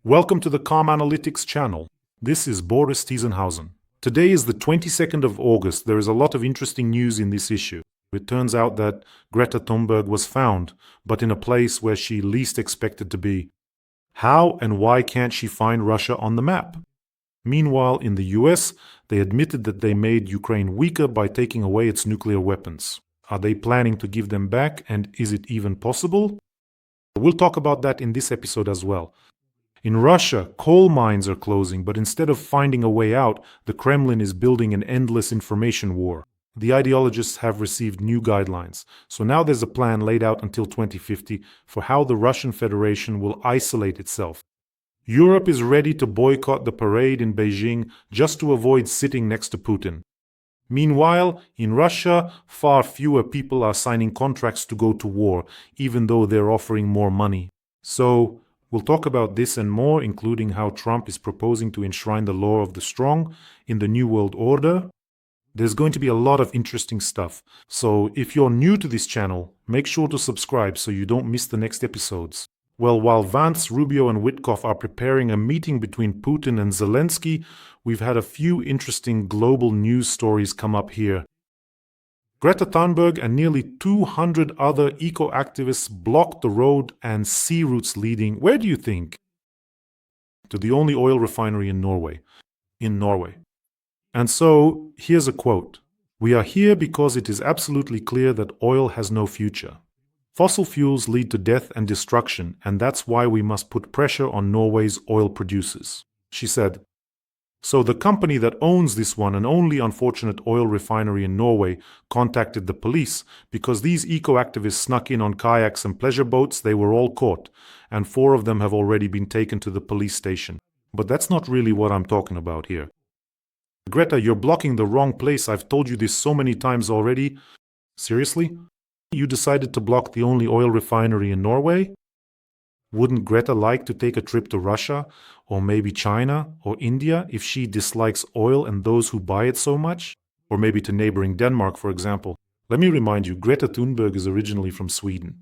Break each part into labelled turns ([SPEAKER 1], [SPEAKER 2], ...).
[SPEAKER 1] Welcome to the Calm Analytics channel. This is Boris Tizenhausen. Today is the 22nd of August. There is a lot of interesting news in this issue. It turns out that Greta Thunberg was found, but in a place where she least expected to be. How and why can't she find Russia on the map? Meanwhile, in the US, they admitted that they made Ukraine weaker by taking away its nuclear weapons. Are they planning to give them back, and is it even possible? We'll talk about that in this episode as well. In Russia, coal mines are closing, but instead of finding a way out, the Kremlin is building an endless information war. The ideologists have received new guidelines, so now there's a plan laid out until 2050 for how the Russian Federation will isolate itself. Europe is ready to boycott the parade in Beijing just to avoid sitting next to Putin. Meanwhile, in Russia, far fewer people are signing contracts to go to war, even though they're offering more money. So, we'll talk about this and more, including how Trump is proposing to enshrine the law of the strong in the New World Order. There's going to be a lot of interesting stuff. So if you're new to this channel, make sure to subscribe so you don't miss the next episodes. Well, while Vance, Rubio, and Witkoff are preparing a meeting between Putin and Zelensky, we've had a few interesting global news stories come up here. Greta Thunberg and nearly 200 other eco-activists blocked the road and sea routes leading, where do you think? To the only oil refinery in Norway. And so, here's a quote. "We are here because it is absolutely clear that oil has no future. Fossil fuels lead to death and destruction, and that's why we must put pressure on Norway's oil producers," she said. So the company that owns this one and only unfortunate oil refinery in Norway contacted the police because these eco-activists snuck in on kayaks and pleasure boats. They were all caught, and 4 of them have already been taken to the police station. But that's not really what I'm talking about here. Greta, you're blocking the wrong place. I've told you this so many times already. Seriously? You decided to block the only oil refinery in Norway? Wouldn't Greta like to take a trip to Russia, or maybe China, or India, if she dislikes oil and those who buy it so much? Or maybe to neighboring Denmark, for example. Let me remind you, Greta Thunberg is originally from Sweden.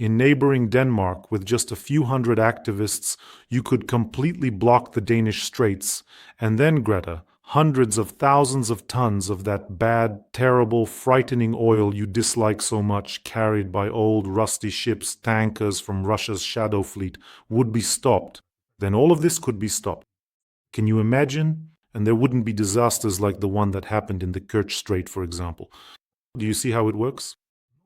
[SPEAKER 1] In neighboring Denmark, with just a few hundred activists, you could completely block the Danish Straits, and then, Greta, hundreds of thousands of tons of that bad, terrible, frightening oil you dislike so much, carried by old, rusty ships, tankers from Russia's shadow fleet, would be stopped. Then all of this could be stopped. Can you imagine? And there wouldn't be disasters like the one that happened in the Kerch Strait, for example. Do you see how it works?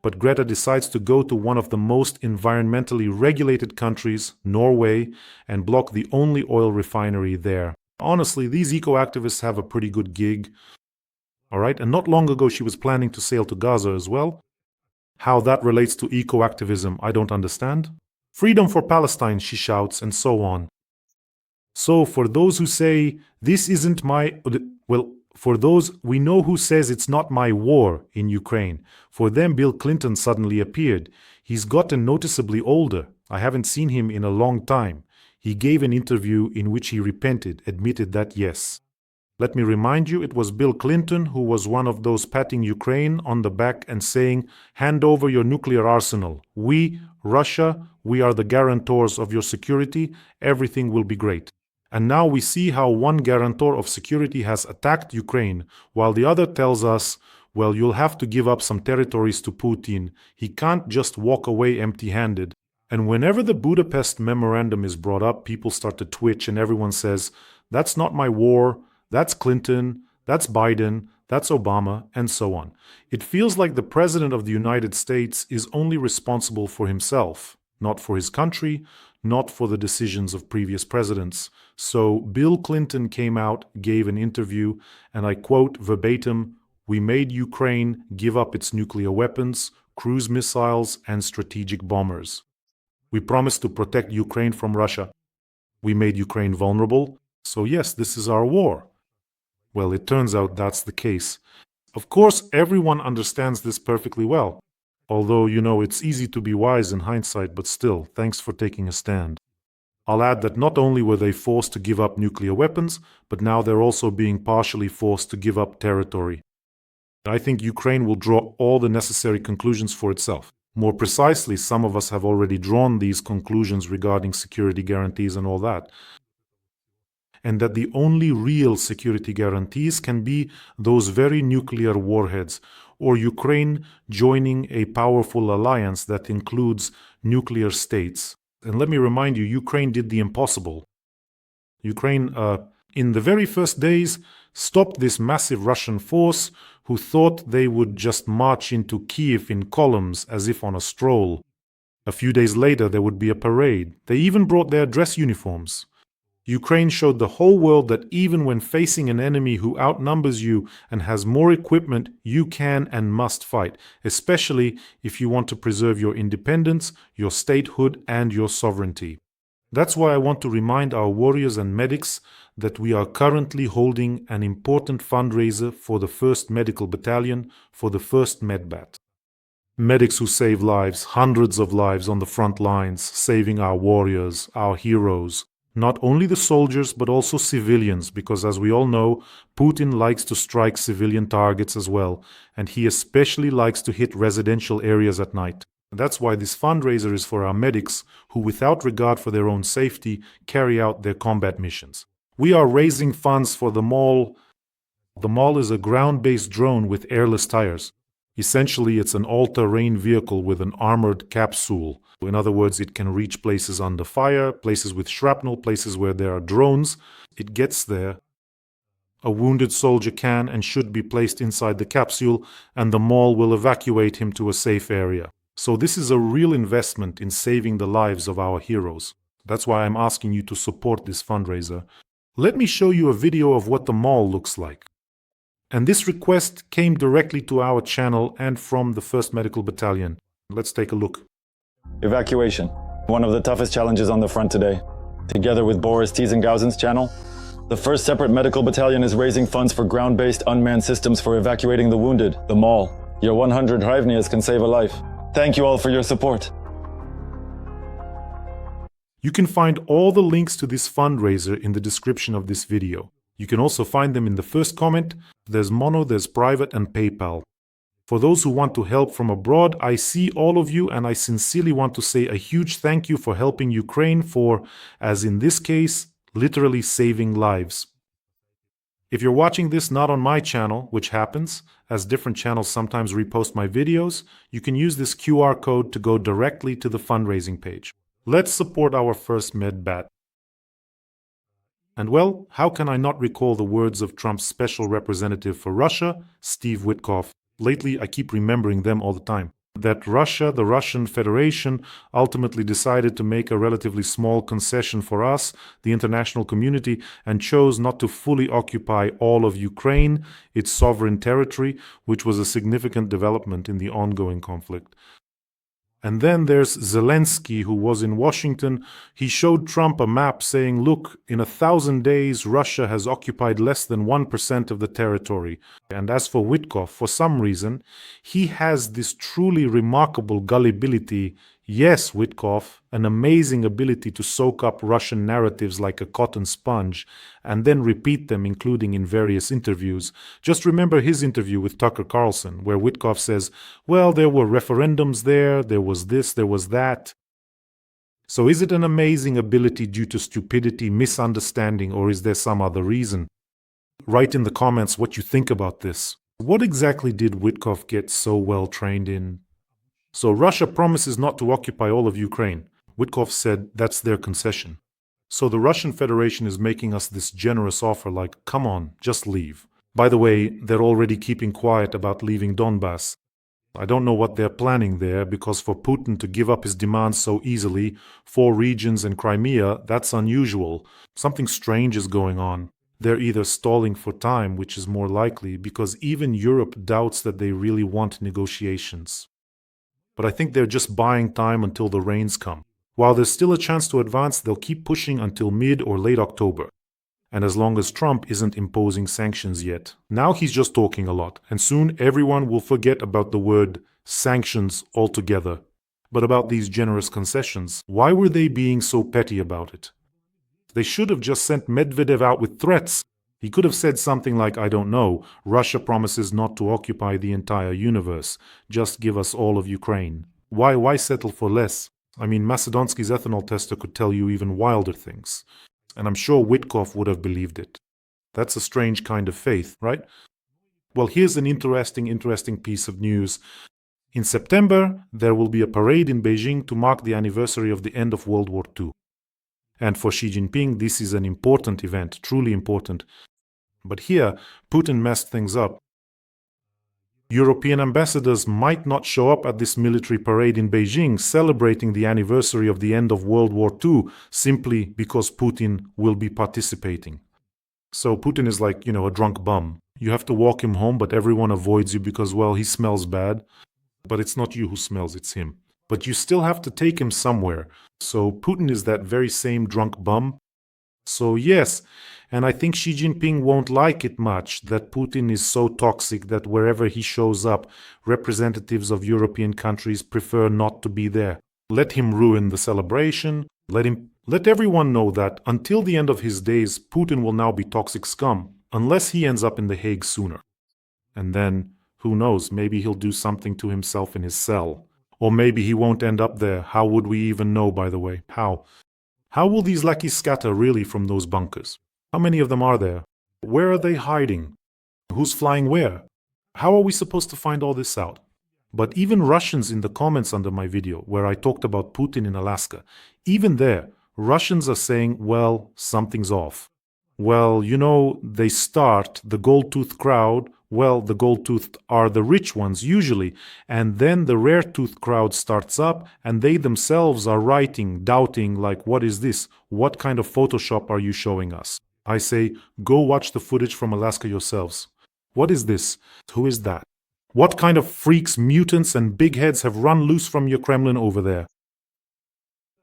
[SPEAKER 1] But Greta decides to go to one of the most environmentally regulated countries, Norway, and block the only oil refinery there. Honestly, these eco-activists have a pretty good gig. Alright, and not long ago she was planning to sail to Gaza as well. How that relates to eco-activism, I don't understand. Freedom for Palestine, she shouts, and so on. So for those who say, this isn't my... Well, for those, we know who says it's not my war in Ukraine. For them, Bill Clinton suddenly appeared. He's gotten noticeably older. I haven't seen him in a long time. He gave an interview in which he repented, admitted that yes. Let me remind you, it was Bill Clinton who was one of those patting Ukraine on the back and saying, hand over your nuclear arsenal. We, Russia, we are the guarantors of your security. Everything will be great. And now we see how one guarantor of security has attacked Ukraine, while the other tells us, well, you'll have to give up some territories to Putin. He can't just walk away empty-handed. And whenever the Budapest Memorandum is brought up, people start to twitch and everyone says, that's not my war, that's Clinton, that's Biden, that's Obama, and so on. It feels like the President of the United States is only responsible for himself, not for his country, not for the decisions of previous presidents. So Bill Clinton came out, gave an interview, and I quote verbatim, "We made Ukraine give up its nuclear weapons, cruise missiles, and strategic bombers. We promised to protect Ukraine from Russia. We made Ukraine vulnerable, so yes, this is our war." Well, it turns out that's the case. Of course, everyone understands this perfectly well. Although, it's easy to be wise in hindsight, but still, thanks for taking a stand. I'll add that not only were they forced to give up nuclear weapons, but now they're also being partially forced to give up territory. I think Ukraine will draw all the necessary conclusions for itself. More precisely, some of us have already drawn these conclusions regarding security guarantees and all that. And that the only real security guarantees can be those very nuclear warheads, or Ukraine joining a powerful alliance that includes nuclear states. And let me remind you, Ukraine did the impossible. Ukraine, in the very first days, stopped this massive Russian force who thought they would just march into Kyiv in columns as if on a stroll. A few days later, there would be a parade. They even brought their dress uniforms. Ukraine showed the whole world that even when facing an enemy who outnumbers you and has more equipment, you can and must fight, especially if you want to preserve your independence, your statehood, and your sovereignty. That's why I want to remind our warriors and medics that we are currently holding an important fundraiser for the 1st Medical Battalion, for the 1st Medbat. Medics who save lives, hundreds of lives on the front lines, saving our warriors, our heroes. Not only the soldiers, but also civilians, because as we all know, Putin likes to strike civilian targets as well, and he especially likes to hit residential areas at night. That's why this fundraiser is for our medics who, without regard for their own safety, carry out their combat missions. We are raising funds for the MAL. The MAL is a ground-based drone with airless tires. Essentially, it's an all-terrain vehicle with an armored capsule. In other words, it can reach places under fire, places with shrapnel, places where there are drones. It gets there. A wounded soldier can and should be placed inside the capsule, and the MAL will evacuate him to a safe area. So this is a real investment in saving the lives of our heroes. That's why I'm asking you to support this fundraiser. Let me show you a video of what the MAL looks like. And this request came directly to our channel and from the 1st Medical Battalion. Let's take a look.
[SPEAKER 2] Evacuation. One of the toughest challenges on the front today. Together with Boris Tizenhausen's channel, the 1st Separate Medical Battalion is raising funds for ground-based unmanned systems for evacuating the wounded, the MAL. Your 100 hryvnias can save a life. Thank you all for your support.
[SPEAKER 1] You can find all the links to this fundraiser in the description of this video. You can also find them in the first comment. There's Mono, there's Private, and PayPal. For those who want to help from abroad, I see all of you, and I sincerely want to say a huge thank you for helping Ukraine for, as in this case, literally saving lives. If you're watching this not on my channel, which happens, as different channels sometimes repost my videos, you can use this QR code to go directly to the fundraising page. Let's support our 1st Medbat. And well, how can I not recall the words of Trump's special representative for Russia, Steve Witkoff? Lately, I keep remembering them all the time. That Russia, the Russian Federation, ultimately decided to make a relatively small concession for us, the international community, and chose not to fully occupy all of Ukraine, its sovereign territory, which was a significant development in the ongoing conflict. And then there's Zelensky, who was in Washington. He showed Trump a map saying, look, in 1,000 days, Russia has occupied less than 1% of the territory. And as for Witkoff, for some reason, he has this truly remarkable gullibility. Yes, Witkoff, an amazing ability to soak up Russian narratives like a cotton sponge and then repeat them, including in various interviews. Just remember his interview with Tucker Carlson, where Witkoff says, well, there were referendums there was this, there was that. So is it an amazing ability due to stupidity, misunderstanding, or is there some other reason? Write in the comments what you think about this. What exactly did Witkoff get so well trained in? So Russia promises not to occupy all of Ukraine. Witkoff said that's their concession. So the Russian Federation is making us this generous offer like, come on, just leave. By the way, they're already keeping quiet about leaving Donbass. I don't know what they're planning there, because for Putin to give up his demands so easily, 4 regions and Crimea, that's unusual. Something strange is going on. They're either stalling for time, which is more likely, because even Europe doubts that they really want negotiations. But I think they're just buying time until the rains come. While there's still a chance to advance, they'll keep pushing until mid or late October. And as long as Trump isn't imposing sanctions yet. Now he's just talking a lot, and soon everyone will forget about the word sanctions altogether. But about these generous concessions, why were they being so petty about it? They should have just sent Medvedev out with threats. He could have said something like, I don't know, Russia promises not to occupy the entire universe. Just give us all of Ukraine. Why settle for less? I mean, Macedonsky's ethanol tester could tell you even wilder things. And I'm sure Witkoff would have believed it. That's a strange kind of faith, right? Well, here's an interesting piece of news. In September, there will be a parade in Beijing to mark the anniversary of the end of World War II. And for Xi Jinping, this is an important event, truly important. But here, Putin messed things up. European ambassadors might not show up at this military parade in Beijing celebrating the anniversary of the end of World War II simply because Putin will be participating. So Putin is like, a drunk bum. You have to walk him home, but everyone avoids you because, well, he smells bad. But it's not you who smells, it's him. But you still have to take him somewhere. So Putin is that very same drunk bum. So yes, and I think Xi Jinping won't like it much that Putin is so toxic that wherever he shows up, representatives of European countries prefer not to be there. Let him ruin the celebration. Let everyone know that until the end of his days, Putin will now be toxic scum, unless he ends up in The Hague sooner. And then, who knows, maybe he'll do something to himself in his cell. Or maybe he won't end up there. How would we even know, by the way? How? How will these lackeys scatter really from those bunkers? How many of them are there? Where are they hiding? Who's flying where? How are we supposed to find all this out? But even Russians in the comments under my video, where I talked about Putin in Alaska, even there, Russians are saying, well, something's off. Well, they start the gold-toothed crowd. Well, the gold-toothed are the rich ones usually, and then the rare-toothed crowd starts up, and they themselves are writing, doubting, like, what is this? What kind of Photoshop are you showing us? I say, go watch the footage from Alaska yourselves. What is this? Who is that? What kind of freaks, mutants, and big heads have run loose from your Kremlin over there?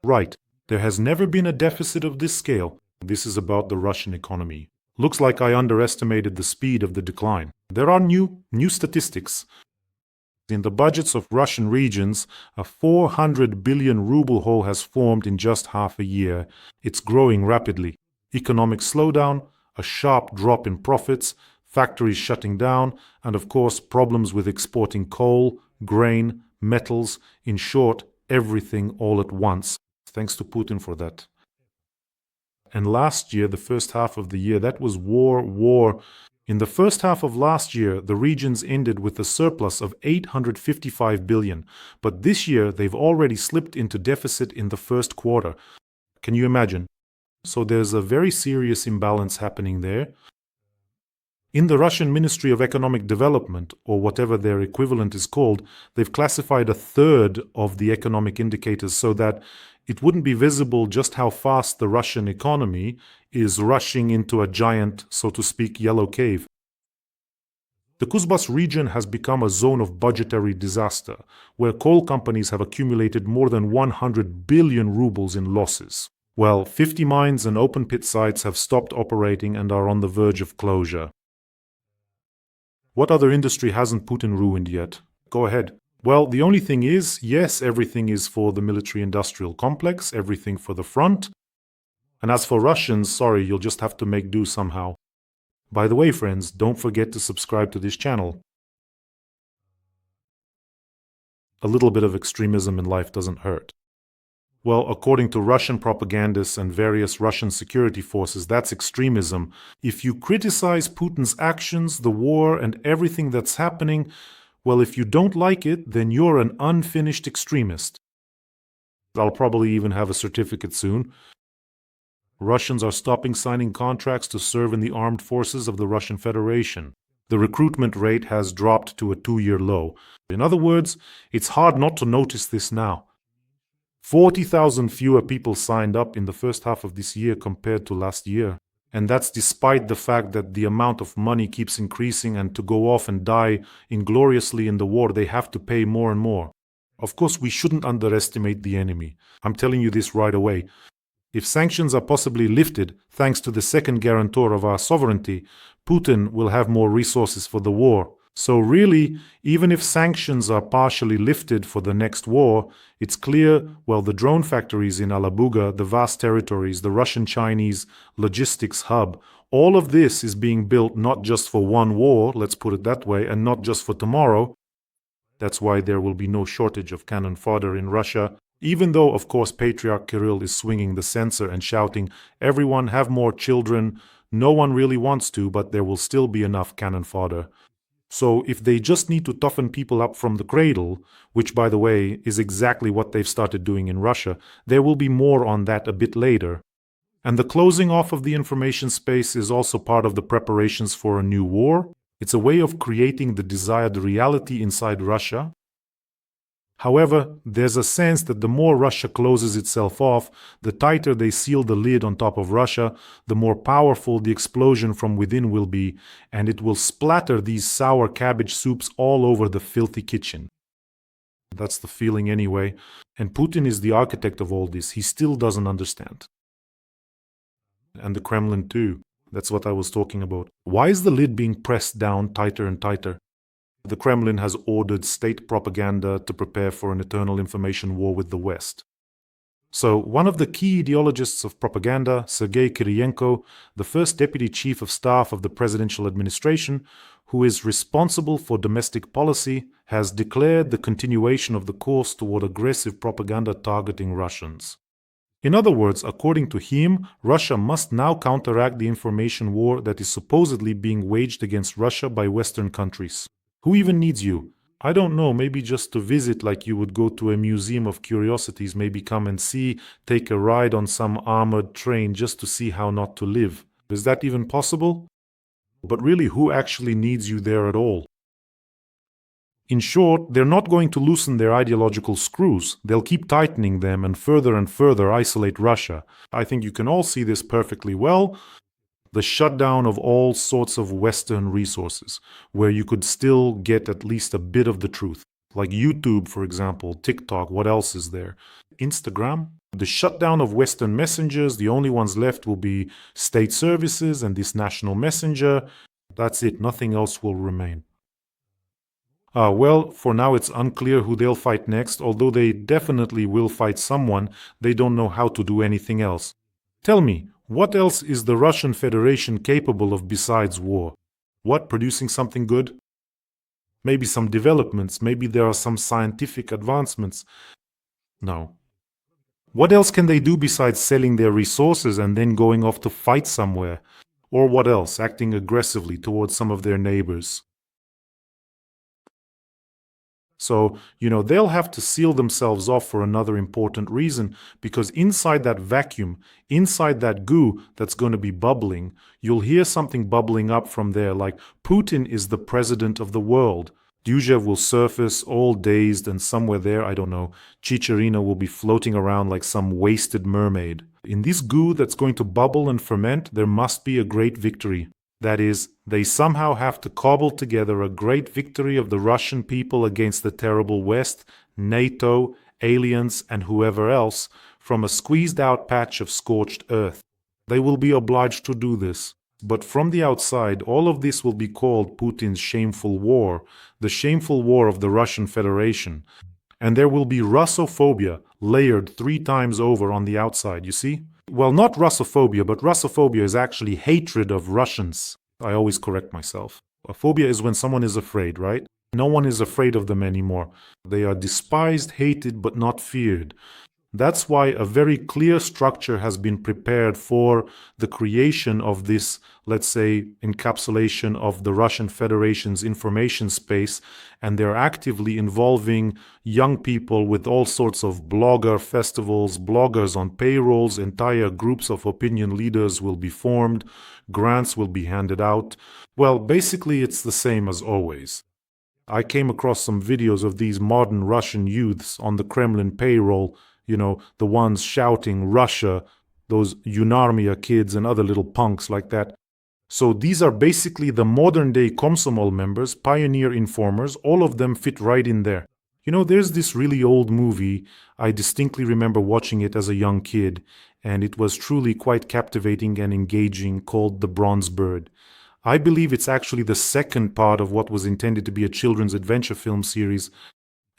[SPEAKER 1] Right, there has never been a deficit of this scale. This is about the Russian economy. Looks like I underestimated the speed of the decline. There are new statistics. In the budgets of Russian regions, a 400 billion ruble hole has formed in just half a year. It's growing rapidly. Economic slowdown, a sharp drop in profits, factories shutting down, and of course problems with exporting coal, grain, metals, in short, everything all at once. Thanks to Putin for that. And last year, the first half of the year, that was war. In the first half of last year, the regions ended with a surplus of 855 billion. But this year, they've already slipped into deficit in the first quarter. Can you imagine? So there's a very serious imbalance happening there. In the Russian Ministry of Economic Development, or whatever their equivalent is called, they've classified a third of the economic indicators so that it wouldn't be visible just how fast the Russian economy is rushing into a giant, so to speak, yellow cave. The Kuzbas region has become a zone of budgetary disaster, where coal companies have accumulated more than 100 billion rubles in losses. Well, 50 mines and open pit sites have stopped operating and are on the verge of closure. What other industry hasn't Putin ruined yet? Go ahead. Well, the only thing is, yes, everything is for the military-industrial complex, everything for the front. And as for Russians, sorry, you'll just have to make do somehow. By the way, friends, don't forget to subscribe to this channel. A little bit of extremism in life doesn't hurt. Well, according to Russian propagandists and various Russian security forces, that's extremism. If you criticize Putin's actions, the war, and everything that's happening, well, if you don't like it, then you're an unfinished extremist. I'll probably even have a certificate soon. Russians are stopping signing contracts to serve in the armed forces of the Russian Federation. The recruitment rate has dropped to a 2-year low. In other words, it's hard not to notice this now. 40,000 fewer people signed up in the first half of this year compared to last year. And that's despite the fact that the amount of money keeps increasing, and to go off and die ingloriously in the war, they have to pay more and more. Of course, we shouldn't underestimate the enemy. I'm telling you this right away. If sanctions are possibly lifted, thanks to the second guarantor of our sovereignty, Putin will have more resources for the war. So really, even if sanctions are partially lifted for the next war, it's clear, well, the drone factories in Alabuga, the vast territories, the Russian-Chinese logistics hub, all of this is being built not just for one war, let's put it that way, and not just for tomorrow. That's why there will be no shortage of cannon fodder in Russia, even though, of course, Patriarch Kirill is swinging the censer and shouting, "Everyone have more children." No one really wants to, but there will still be enough cannon fodder. So if they just need to toughen people up from the cradle, which, by the way, is exactly what they've started doing in Russia, there will be more on that a bit later. And the closing off of the information space is also part of the preparations for a new war. It's a way of creating the desired reality inside Russia. However, there's a sense that the more Russia closes itself off, the tighter they seal the lid on top of Russia, the more powerful the explosion from within will be, and it will splatter these sour cabbage soups all over the filthy kitchen. That's the feeling anyway, and Putin is the architect of all this. He still doesn't understand. And the Kremlin too. That's what I was talking about. Why is the lid being pressed down tighter and tighter? The Kremlin has ordered state propaganda to prepare for an eternal information war with the West. So, one of the key ideologists of propaganda, Sergei Kiriyenko, the first deputy chief of staff of the presidential administration, who is responsible for domestic policy, has declared the continuation of the course toward aggressive propaganda targeting Russians. In other words, according to him, Russia must now counteract the information war that is supposedly being waged against Russia by Western countries. Who even needs you? I don't know, maybe just to visit like you would go to a museum of curiosities, maybe come and see, take a ride on some armored train just to see how not to live. Is that even possible? But really, who actually needs you there at all? In short, they're not going to loosen their ideological screws. They'll keep tightening them and further isolate Russia. I think you can all see this perfectly well. The shutdown of all sorts of Western resources, where you could still get at least a bit of the truth. Like YouTube, for example, TikTok, what else is there? Instagram? The shutdown of Western messengers, the only ones left will be state services and this national messenger. That's it, nothing else will remain. Well, for now it's unclear who they'll fight next, although they definitely will fight someone. They don't know how to do anything else. Tell me, what else is the Russian Federation capable of besides war? What, producing something good? Maybe some developments, maybe there are some scientific advancements. No. What else can they do besides selling their resources and then going off to fight somewhere? Or what else, acting aggressively towards some of their neighbors? So, they'll have to seal themselves off for another important reason, because inside that vacuum, inside that goo that's going to be bubbling, you'll hear something bubbling up from there, like Putin is the president of the world. Duzhev will surface, all dazed, and somewhere there, I don't know, Chicharina will be floating around like some wasted mermaid. In this goo that's going to bubble and ferment, there must be a great victory. That is, they somehow have to cobble together a great victory of the Russian people against the terrible West, NATO, aliens, and whoever else, from a squeezed-out patch of scorched earth. They will be obliged to do this. But from the outside, all of this will be called Putin's shameful war, the shameful war of the Russian Federation. And there will be Russophobia layered 3 times over on the outside, you see? Well, not Russophobia, but Russophobia is actually hatred of Russians. I always correct myself. A phobia is when someone is afraid, right? No one is afraid of them anymore. They are despised, hated, but not feared. That's why a very clear structure has been prepared for the creation of this, let's say, encapsulation of the Russian Federation's information space, and they're actively involving young people with all sorts of blogger festivals, bloggers on payrolls, entire groups of opinion leaders will be formed, grants will be handed out. Well, basically it's the same as always. I came across some videos of these modern Russian youths on the Kremlin payroll, the ones shouting Russia, those Unarmia kids and other little punks like that. So these are basically the modern-day Komsomol members, pioneer informers, all of them fit right in there. There's this really old movie, I distinctly remember watching it as a young kid, and it was truly quite captivating and engaging, called The Bronze Bird. I believe it's actually the second part of what was intended to be a children's adventure film series.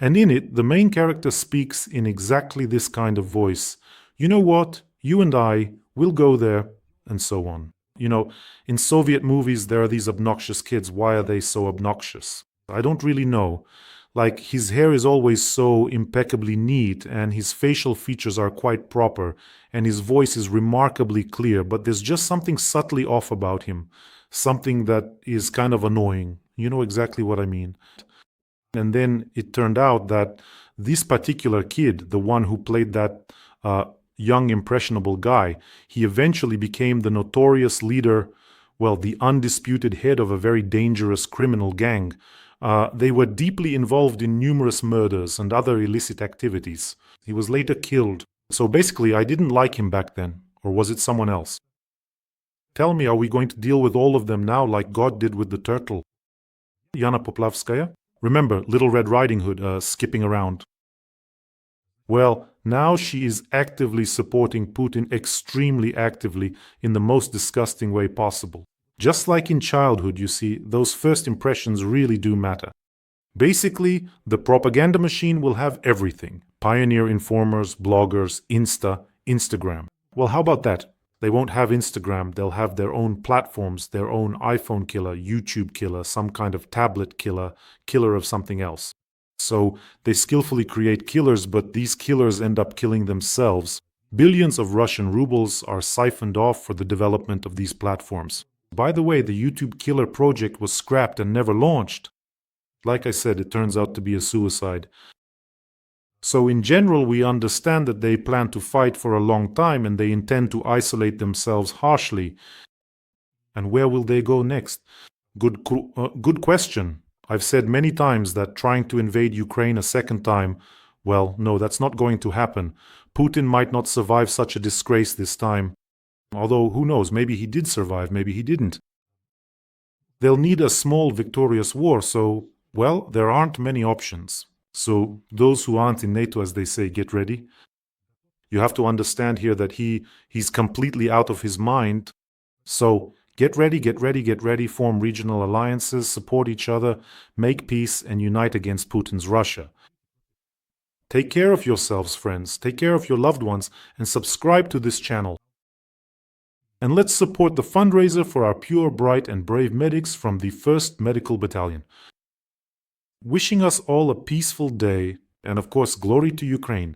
[SPEAKER 1] And in it, the main character speaks in exactly this kind of voice. You know what? You and I will go there, and so on. In Soviet movies, there are these obnoxious kids. Why are they so obnoxious? I don't really know. Like, his hair is always so impeccably neat, and his facial features are quite proper, and his voice is remarkably clear, but there's just something subtly off about him. Something that is kind of annoying. You know exactly what I mean. And then it turned out that this particular kid, the one who played that young, impressionable guy, he eventually became the notorious leader, well, the undisputed head of a very dangerous criminal gang. They were deeply involved in numerous murders and other illicit activities. He was later killed. So basically, I didn't like him back then. Or was it someone else? Tell me, are we going to deal with all of them now like God did with the turtle? Yana Poplavskaya? Remember, Little Red Riding Hood skipping around. Well, now she is actively supporting Putin, extremely actively, in the most disgusting way possible. Just like in childhood, you see, those first impressions really do matter. Basically, the propaganda machine will have everything. Pioneer informers, bloggers, Instagram. Well, how about that? They won't have Instagram, they'll have their own platforms, their own iPhone killer, YouTube killer, some kind of tablet killer, killer of something else. So they skillfully create killers, but these killers end up killing themselves. Billions of Russian rubles are siphoned off for the development of these platforms. By the way, the YouTube killer project was scrapped and never launched. Like I said, it turns out to be a suicide. So in general, we understand that they plan to fight for a long time and they intend to isolate themselves harshly. And where will they go next? Good question. I've said many times that trying to invade Ukraine a second time, well, no, that's not going to happen. Putin might not survive such a disgrace this time. Although, who knows, maybe he did survive, maybe he didn't. They'll need a small victorious war, so, well, there aren't many options. So those who aren't in NATO, as they say, get ready. You have to understand here that he's completely out of his mind. So get ready, form regional alliances, support each other, make peace, and unite against Putin's Russia. Take care of yourselves, friends. Take care of your loved ones, and subscribe to this channel. And let's support the fundraiser for our pure, bright, and brave medics from the 1st Medical Battalion. Wishing us all a peaceful day, and of course, glory to Ukraine.